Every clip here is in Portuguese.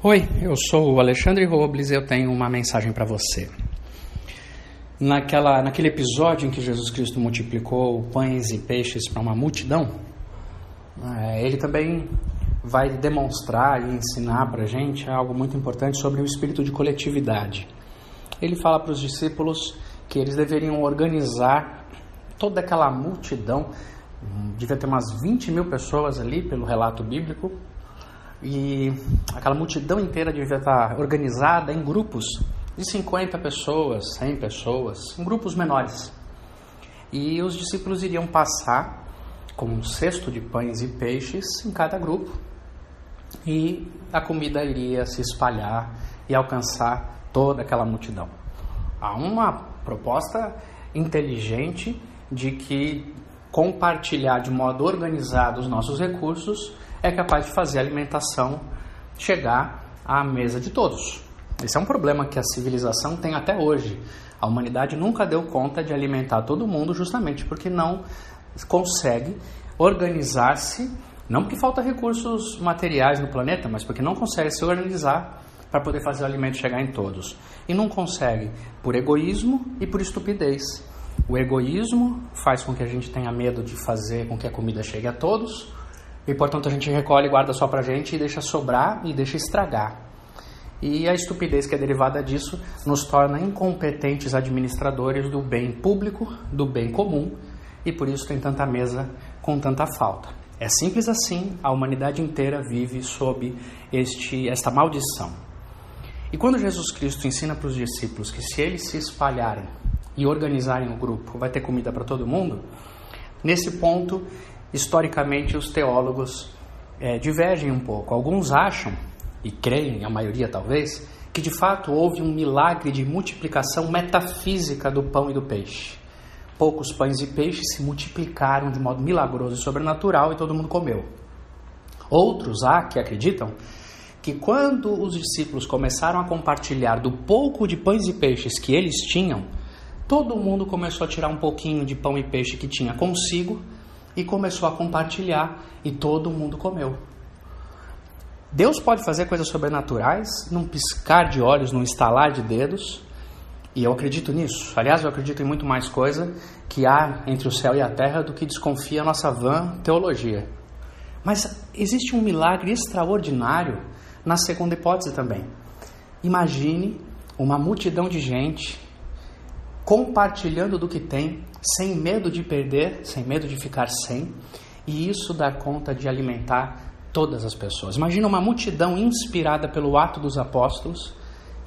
Oi, eu sou o Alexandre Robles e eu tenho uma mensagem para você. Naquele episódio em que Jesus Cristo multiplicou pães e peixes para uma multidão, ele também vai demonstrar e ensinar para a gente algo muito importante sobre o espírito de coletividade. Ele fala para os discípulos que eles deveriam organizar toda aquela multidão, devia ter umas 20 mil pessoas ali pelo relato bíblico, e aquela multidão inteira devia estar organizada em grupos de 50 pessoas, 100 pessoas, em grupos menores. E os discípulos iriam passar com um cesto de pães e peixes em cada grupo, e a comida iria se espalhar e alcançar toda aquela multidão. Há uma proposta inteligente de que compartilhar de modo organizado os nossos recursos é capaz de fazer a alimentação chegar à mesa de todos. Esse é um problema que a civilização tem até hoje. A humanidade nunca deu conta de alimentar todo mundo justamente porque não consegue organizar-se, não porque falta recursos materiais no planeta, mas porque não consegue se organizar para poder fazer o alimento chegar em todos. E não consegue por egoísmo e por estupidez. O egoísmo faz com que a gente tenha medo de fazer com que a comida chegue a todos, e portanto a gente recolhe e guarda só pra gente e deixa sobrar e deixa estragar. E a estupidez que é derivada disso nos torna incompetentes administradores do bem público, do bem comum, e por isso tem tanta mesa com tanta falta. É simples assim, a humanidade inteira vive sob esta maldição. E quando Jesus Cristo ensina para os discípulos que se eles se espalharem e organizarem o grupo, vai ter comida para todo mundo, nesse ponto, historicamente, os teólogos divergem um pouco. Alguns acham, e creem, a maioria talvez, que de fato houve um milagre de multiplicação metafísica do pão e do peixe. Poucos pães e peixes se multiplicaram de modo milagroso e sobrenatural e todo mundo comeu. Outros há que acreditam que quando os discípulos começaram a compartilhar do pouco de pães e peixes que eles tinham, todo mundo começou a tirar um pouquinho de pão e peixe que tinha consigo e começou a compartilhar e todo mundo comeu. Deus pode fazer coisas sobrenaturais num piscar de olhos, num estalar de dedos, e eu acredito nisso. Aliás, eu acredito em muito mais coisa que há entre o céu e a terra do que desconfia a nossa vã teologia. Mas existe um milagre extraordinário na segunda hipótese também. Imagine uma multidão de gente compartilhando do que tem, sem medo de perder, sem medo de ficar sem, e isso dar conta de alimentar todas as pessoas. Imagina uma multidão inspirada pelo ato dos apóstolos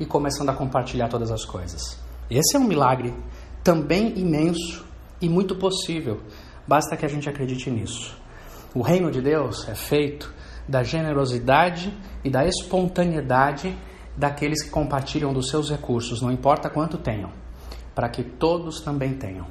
e começando a compartilhar todas as coisas. Esse é um milagre também imenso e muito possível, basta que a gente acredite nisso. O reino de Deus é feito da generosidade e da espontaneidade daqueles que compartilham dos seus recursos, não importa quanto tenham, para que todos também tenham.